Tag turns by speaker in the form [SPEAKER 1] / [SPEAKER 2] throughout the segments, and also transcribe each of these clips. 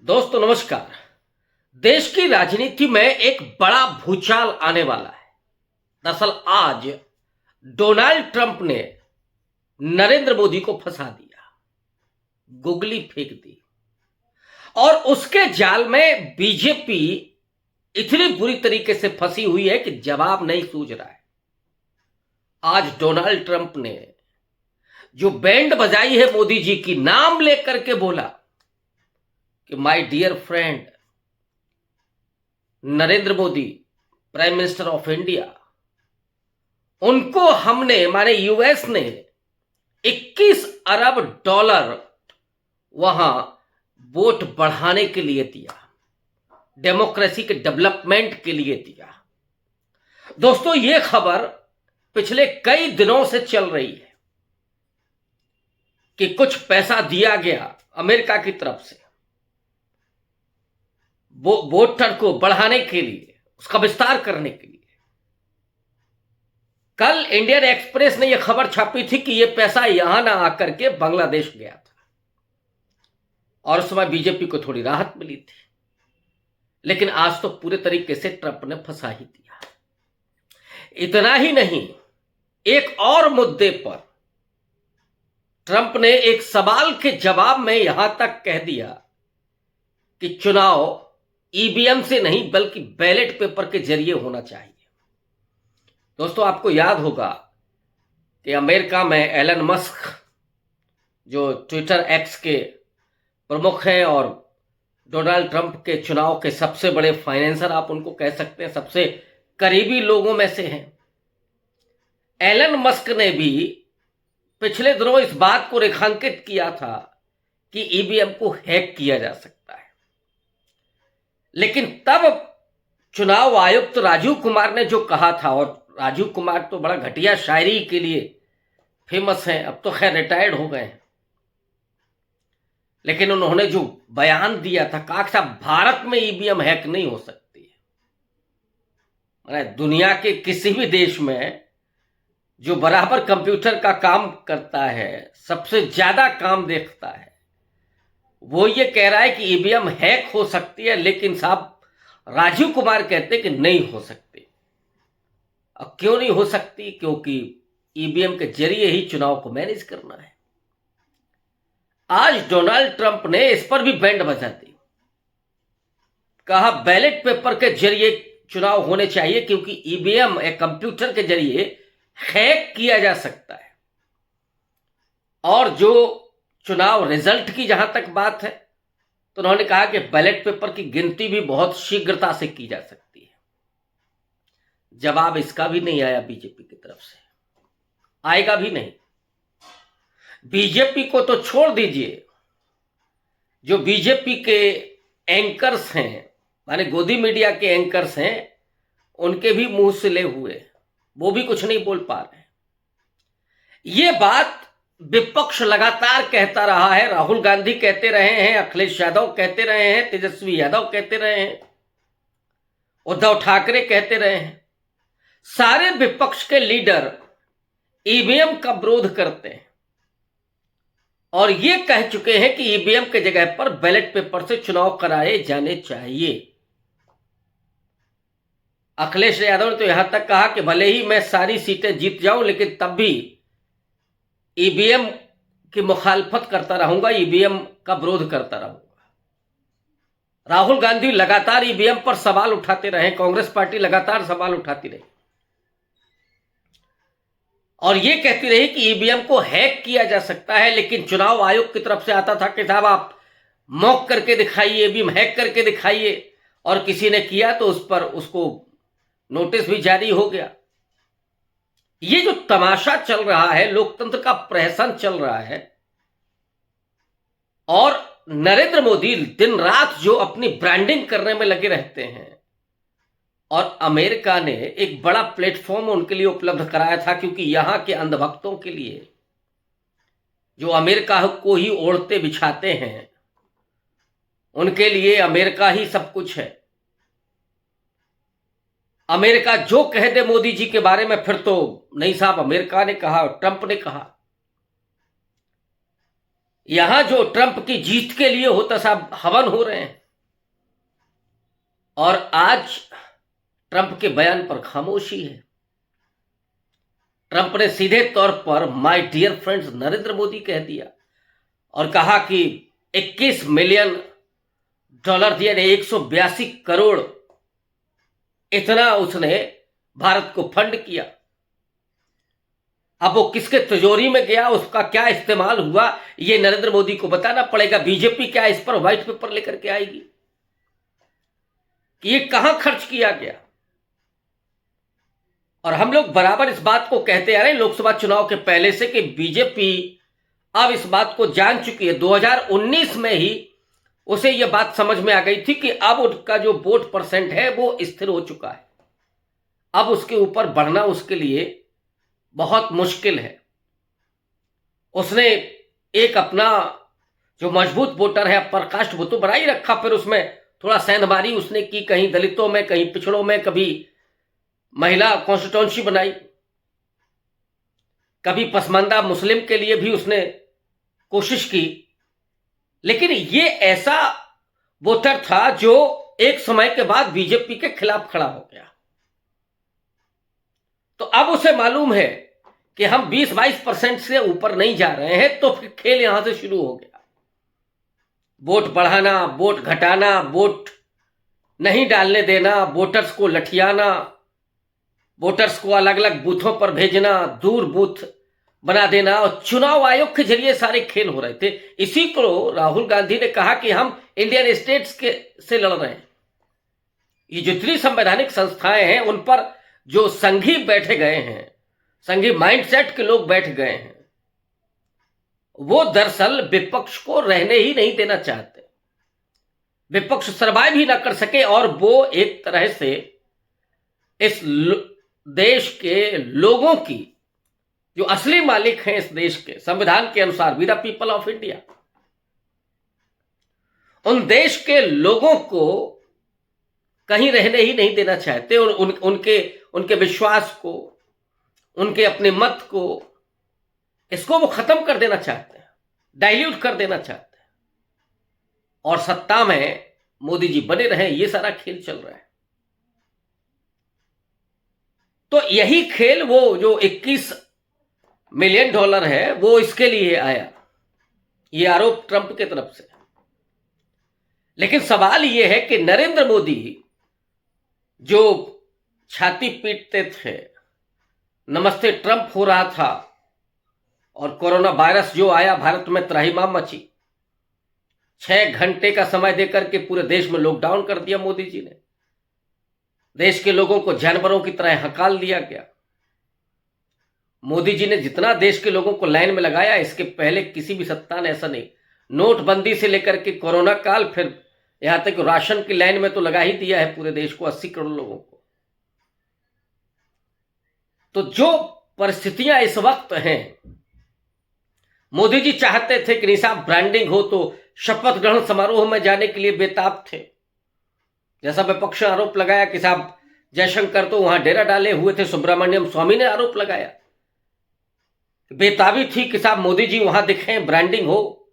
[SPEAKER 1] दोस्तों नमस्कार। देश की राजनीति में एक बड़ा भूचाल आने वाला है। दरअसल आज डोनाल्ड ट्रंप ने नरेंद्र मोदी को फंसा दिया, गुगली फेंक दी और उसके जाल में बीजेपी इतनी बुरी तरीके से फंसी हुई है कि जवाब नहीं सूझ रहा है। आज डोनाल्ड ट्रंप ने जो बैंड बजाई है मोदी जी की, नाम लेकर के बोला कि my dear friend Narendra Modi, prime minister of India, उनको हमने माने यूएस ने 21 अरब डॉलर वहां वोट बढ़ाने के लिए दिया, डेमोक्रेसी के डेवलपमेंट के लिए दिया। दोस्तों यह खबर पिछले कई दिनों से चल रही है कि कुछ पैसा दिया गया अमेरिका की तरफ से वोटर को बढ़ाने के लिए, उसका विस्तार करने के लिए। कल इंडियन एक्सप्रेस ने यह खबर छापी थी कि यह पैसा यहां ना आकर के बांग्लादेश गया था और उस समय बीजेपी को थोड़ी राहत मिली थी। लेकिन आज तो पूरे तरीके से ट्रंप ने फंसा ही दिया। इतना ही नहीं, एक और मुद्दे पर ट्रंप ने एक सवाल के जवाब में यहां तक कह दिया कि चुनाव ईवीएम से नहीं बल्कि बैलेट पेपर के जरिए होना चाहिए। दोस्तों आपको याद होगा कि अमेरिका में एलन मस्क, जो ट्विटर एक्स के प्रमुख हैं और डोनाल्ड ट्रंप के चुनाव के सबसे बड़े फाइनेंसर, आप उनको कह सकते हैं, सबसे करीबी लोगों में से हैं, एलन मस्क ने भी पिछले दिनों इस बात को रेखांकित किया था कि ईवीएम को हैक किया जा सकता है। लेकिन तब चुनाव आयुक्त राजीव कुमार ने जो कहा था, और राजीव कुमार तो बड़ा घटिया शायरी के लिए फेमस हैं, अब तो खैर रिटायर्ड हो गए हैं, लेकिन उन्होंने जो बयान दिया था, कहा था भारत में ईवीएम हैक नहीं हो सकती है। दुनिया के किसी भी देश में जो बराबर कंप्यूटर का काम करता है, सबसे ज्यादा काम देखता है, वो ये कह रहा है कि ईवीएम हैक हो सकती है, लेकिन साहब राजीव कुमार कहते हैं कि नहीं हो सकती। अब क्यों नहीं हो सकती? क्योंकि ईवीएम के जरिए ही चुनाव को मैनेज करना है। आज डोनाल्ड ट्रंप ने इस पर भी बैंड बजा दी, कहा बैलेट पेपर के जरिए चुनाव होने चाहिए क्योंकि ईवीएम एक कंप्यूटर के जरिए हैक किया जा सकता है। और जो चुनाव रिजल्ट की जहां तक बात है, तो उन्होंने कहा कि बैलेट पेपर की गिनती भी बहुत शीघ्रता से की जा सकती है। जवाब इसका भी नहीं आया बीजेपी की तरफ से, आएगा भी नहीं। बीजेपी को तो छोड़ दीजिए, जो बीजेपी के एंकर्स हैं, माने गोदी मीडिया के एंकर्स हैं, उनके भी मुंह सिले हुए, वो भी कुछ नहीं बोल पा रहे। ये बात विपक्ष लगातार कहता रहा है। राहुल गांधी कहते रहे हैं, अखिलेश यादव कहते रहे हैं, तेजस्वी यादव कहते रहे हैं, उद्धव ठाकरे कहते रहे हैं। सारे विपक्ष के लीडर ईवीएम का विरोध करते हैं और ये कह चुके हैं कि ईवीएम के जगह पर बैलेट पेपर से चुनाव कराए जाने चाहिए। अखिलेश यादव ने तो यहां तक कहा कि भले ही मैं सारी सीटें जीत जाऊं, लेकिन तब भी ईवीएम की मुखालफत करता रहूंगा, ईवीएम का विरोध करता रहूंगा। राहुल गांधी लगातार ईवीएम पर सवाल उठाते रहे, कांग्रेस पार्टी लगातार सवाल उठाती रही और यह कहती रही कि ईवीएम को हैक किया जा सकता है, लेकिन चुनाव आयोग की तरफ से आता था कि साहब आप मॉक करके दिखाइए, ईवीएम हैक करके दिखाइए, और किसी ने किया तो उस पर उसको नोटिस भी जारी हो गया। ये जो तमाशा चल रहा है, लोकतंत्र का प्रहसन चल रहा है, और नरेंद्र मोदी दिन रात जो अपनी ब्रांडिंग करने में लगे रहते हैं, और अमेरिका ने एक बड़ा प्लेटफॉर्म उनके लिए उपलब्ध कराया था, क्योंकि यहां के अंधभक्तों के लिए, जो अमेरिका को ही ओढ़ते बिछाते हैं, उनके लिए अमेरिका ही सब कुछ है। अमेरिका जो कह दे मोदी जी के बारे में, फिर तो नहीं साहब अमेरिका ने कहा, ट्रंप ने कहा। यहां जो ट्रंप की जीत के लिए होता साहब हवन हो रहे हैं, और आज ट्रंप के बयान पर खामोशी है। ट्रंप ने सीधे तौर पर my dear friends Narendra Modi कह दिया और कहा कि 21 मिलियन डॉलर दिए, 182 करोड़, इतना उसने भारत को फंड किया। अब वो किसके तिजोरी में गया, उसका क्या इस्तेमाल हुआ, ये नरेंद्र मोदी को बताना पड़ेगा। बीजेपी क्या इस पर व्हाइट पेपर लेकर के आएगी कि ये कहां खर्च किया गया। और हम लोग बराबर इस बात को कहते आ रहे हैं लोकसभा चुनाव के पहले से कि बीजेपी अब इस बात को जान चुकी है। 2019 में ही उसे यह बात समझ में आ गई थी कि अब उसका जो वोट परसेंट है वो स्थिर हो चुका है। अब उसके ऊपर बढ़ना उसके लिए बहुत मुश्किल है। उसने एक अपना जो मजबूत वोटर है प्रकाश, वो तो बना ही रखा, फिर उसमें थोड़ा सेंधमारी उसने की, कहीं दलितों में, कहीं पिछड़ों में, कभी महिला कॉन्स्टिट्यूंसी बनाई, कभी पसमानदा मुस्लिम के लिए भी उसने कोशिश की। लेकिन ये ऐसा वोटर था जो एक समय के बाद बीजेपी के खिलाफ खड़ा हो गया। तो अब उसे मालूम है कि हम 20-22% से ऊपर नहीं जा रहे हैं, तो फिर खेल यहां से शुरू हो गया। वोट बढ़ाना, वोट घटाना, वोट नहीं डालने देना, वोटर्स को लठियाना, वोटर्स को अलग अलग बूथों पर भेजना, दूर बूथ बना देना, और चुनाव आयोग के जरिए सारे खेल हो रहे थे। इसी को राहुल गांधी ने कहा कि हम इंडियन स्टेट्स के से लड़ रहे हैं। ये जितनी संवैधानिक संस्थाएं हैं उन पर जो संघी बैठे गए हैं, संघी माइंडसेट के लोग बैठ गए हैं, वो दरअसल विपक्ष को रहने ही नहीं देना चाहते। विपक्ष सर्वाइव ही ना कर सके, और वो एक तरह से इस देश के लोगों की, जो असली मालिक हैं इस देश के, संविधान के अनुसार we the people of India, उन देश के लोगों को कहीं रहने ही नहीं देना चाहते। और उनके विश्वास को, उनके अपने मत को, इसको वो खत्म कर देना चाहते हैं, डाइल्यूट कर देना चाहते हैं, और सत्ता में मोदी जी बने रहे। ये सारा खेल चल रहा है। तो यही खेल, वो जो 21 मिलियन डॉलर है, वो इसके लिए आया, ये आरोप ट्रंप की तरफ से। लेकिन सवाल ये है कि नरेंद्र मोदी जो छाती पीटते थे, नमस्ते ट्रंप हो रहा था, और कोरोना वायरस जो आया, भारत में त्राहिमाम मची, 6 घंटे का समय देकर के पूरे देश में लॉकडाउन कर दिया मोदी जी ने। देश के लोगों को जानवरों की तरह हकाल दिया गया। मोदी जी ने जितना देश के लोगों को लाइन में लगाया, इसके पहले किसी भी सत्ता ने ऐसा नहीं। नोटबंदी से लेकर के कोरोना काल, फिर यहां तक राशन की लाइन में तो लगा ही दिया है पूरे देश को, 80 करोड़ लोगों को। तो जो परिस्थितियां इस वक्त हैं, मोदी जी चाहते थे कि निशाब ब्रांडिंग हो, तो शपथ ग्रहण समारोह में जाने के लिए बेताब थे। जैसा विपक्ष ने आरोप लगाया कि साहब जयशंकर तो वहां डेरा डाले हुए थे, सुब्रमण्यम स्वामी ने आरोप लगाया, बेताबी थी कि साहब मोदी जी वहां दिखे, ब्रांडिंग हो।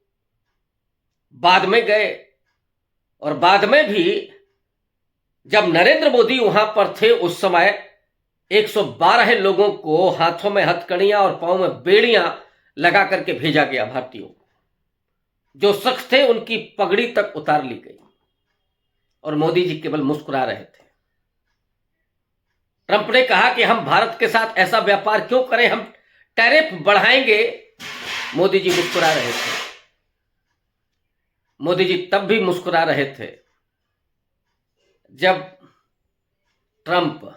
[SPEAKER 1] बाद में गए, और बाद में भी जब नरेंद्र मोदी वहां पर थे, उस समय 112 लोगों को हाथों में हथकड़ियां और पांव में बेड़ियां लगा करके भेजा गया भारतीयों को। जो शख्स थे उनकी पगड़ी तक उतार ली गई, और मोदी जी केवल मुस्कुरा रहे थे। ट्रंप ने कहा कि हम भारत के साथ ऐसा व्यापार क्यों करें, हम टैरिफ बढ़ाएंगे। मोदी जी मुस्कुरा रहे थे। मोदी जी तब भी मुस्कुरा रहे थे जब ट्रंप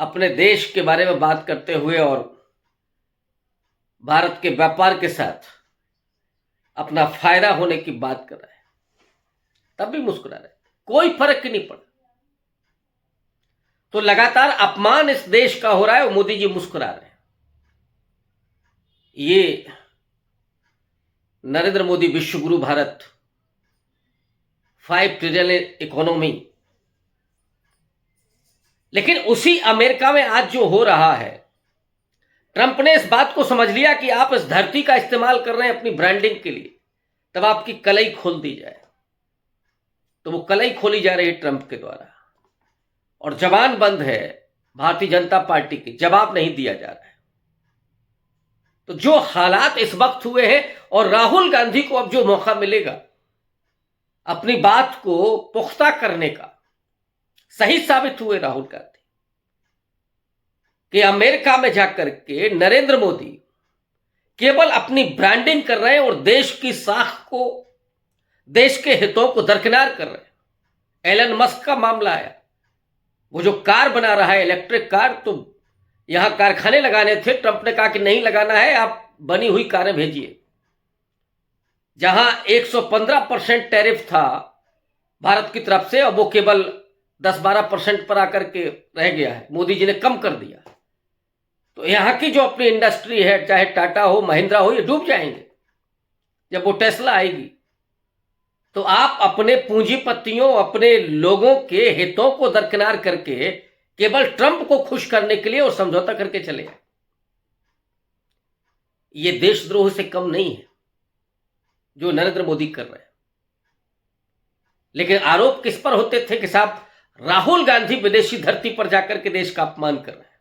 [SPEAKER 1] अपने देश के बारे में बात करते हुए और भारत के व्यापार के साथ अपना फायदा होने की बात कर रहे हैं, तब भी मुस्कुरा रहे थे, कोई फर्क ही नहीं पड़ा। तो लगातार अपमान इस देश का हो रहा है और मोदी जी मुस्कुरा रहे हैं। ये नरेंद्र मोदी विश्वगुरु भारत, 5 ट्रिलियन इकोनॉमी। लेकिन उसी अमेरिका में आज जो हो रहा है, ट्रंप ने इस बात को समझ लिया कि आप इस धरती का इस्तेमाल कर रहे हैं अपनी ब्रांडिंग के लिए, तब आपकी कलई खोल दी जाए। तो वो कलई खोली जा रही है ट्रंप के द्वारा, और जबान बंद है भारतीय जनता पार्टी की, जवाब नहीं दिया जा रहा है। तो जो हालात इस वक्त हुए हैं, और राहुल गांधी को अब जो मौका मिलेगा अपनी बात को पुख्ता करने का, सही साबित हुए राहुल गांधी कि अमेरिका में जाकर के नरेंद्र मोदी केवल अपनी ब्रांडिंग कर रहे हैं और देश की साख को, देश के हितों को दरकिनार कर रहे हैं। एलन मस्क का मामला आया, वो जो कार बना रहा है इलेक्ट्रिक कार, तो यहां कारखाने लगाने थे, ट्रंप ने कहा कि नहीं लगाना है, आप बनी हुई कारें भेजिए। जहां 115% टैरिफ था भारत की तरफ से, अब वो केवल 10-12% पर आकर के रह गया है, मोदी जी ने कम कर दिया। तो यहां की जो अपनी इंडस्ट्री है, चाहे टाटा हो, महिंद्रा हो, ये डूब जाएंगे जब वो टेस्ला आएगी। तो आप अपने पूंजीपतियों, अपने लोगों के हितों को दरकिनार करके केवल ट्रंप को खुश करने के लिए और समझौता करके चले आए। ये देशद्रोह से कम नहीं है जो नरेंद्र मोदी कर रहे हैं। लेकिन आरोप किस पर होते थे कि साहब राहुल गांधी विदेशी धरती पर जाकर के देश का अपमान कर रहे हैं।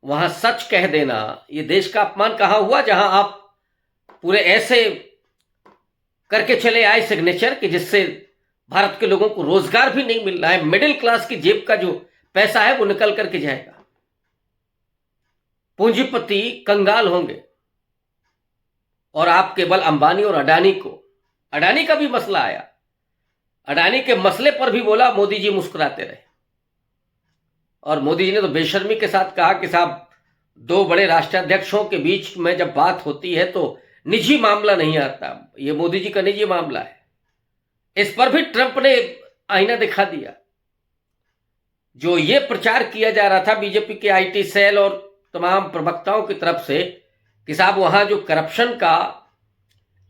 [SPEAKER 1] वहां सच कह देना, ये देश का अपमान कहां हुआ जहां आप पूरे ऐसे करके चले आए सिग्नेचर कि जिससे भारत के लोगों को रोजगार भी नहीं मिल रहा है। मिडिल क्लास की जेब का जो पैसा है वो निकल करके जाएगा, पूंजीपति कंगाल होंगे, और आप केवल अंबानी और अडानी को, अडानी का भी मसला आया, अडानी के मसले पर भी बोला, मोदी जी मुस्कुराते रहे। और मोदी जी ने तो बेशर्मी के साथ कहा कि साहब दो बड़े राष्ट्राध्यक्षों के बीच में जब बात होती है तो निजी मामला नहीं आता, ये मोदी जी का निजी मामला है। इस पर भी ट्रंप ने आईना दिखा दिया। जो ये प्रचार किया जा रहा था बीजेपी के आईटी सेल और तमाम प्रवक्ताओं की तरफ से कि साहब वहां जो करप्शन का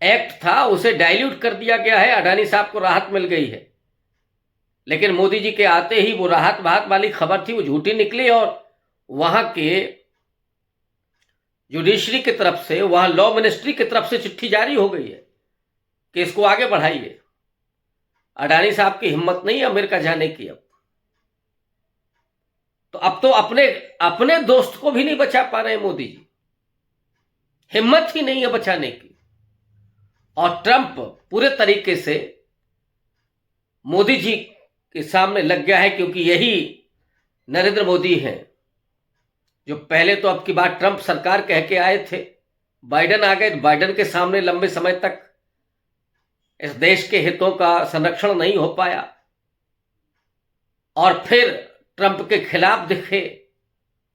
[SPEAKER 1] एक्ट था उसे डाइल्यूट कर दिया गया है, अडानी साहब को राहत मिल गई है। लेकिन मोदी जी के आते ही वो राहत बहात वाली खबर थी वो झूठी निकली, और वहां के जुडिशरी की तरफ से, वहां लॉ मिनिस्ट्री की तरफ से चिट्ठी जारी हो गई है कि इसको आगे बढ़ाइए। अडानी साहब की हिम्मत नहीं है अमेरिका जाने की। अब तो अपने दोस्त को भी नहीं बचा पा रहे मोदी जी, हिम्मत ही नहीं है बचाने की। और ट्रंप पूरे तरीके से मोदी जी के सामने लग गया है, क्योंकि यही नरेंद्र मोदी हैं जो पहले तो अब की बात ट्रंप सरकार कह के आए थे, बाइडेन आ गए, बाइडेन के सामने लंबे समय तक इस देश के हितों का संरक्षण नहीं हो पाया, और फिर ट्रंप के खिलाफ दिखे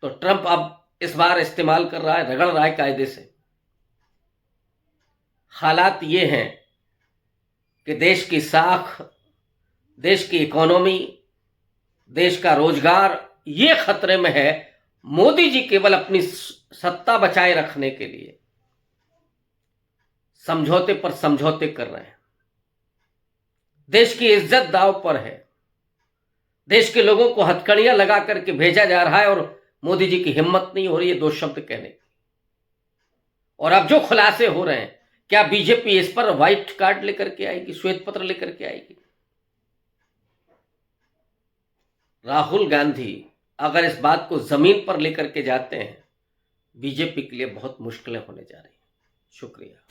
[SPEAKER 1] तो ट्रंप अब इस बार इस्तेमाल कर रहा है, रगड़ रहा है कायदे से। हालात ये हैं कि देश की साख, देश की इकोनॉमी, देश का रोजगार ये खतरे में है। मोदी जी केवल अपनी सत्ता बचाए रखने के लिए समझौते पर समझौते कर रहे हैं। देश की इज्जत दांव पर है, देश के लोगों को हथकड़ियां लगा करके भेजा जा रहा है, और मोदी जी की हिम्मत नहीं हो रही है दो शब्द कहने की। और अब जो खुलासे हो रहे हैं, क्या बीजेपी इस पर व्हाइट कार्ड लेकर के आएगी, श्वेत पत्र लेकर के आएगी? राहुल गांधी अगर इस बात को जमीन पर लेकर के जाते हैं, बीजेपी के लिए बहुत मुश्किलें होने जा रही हैं। शुक्रिया।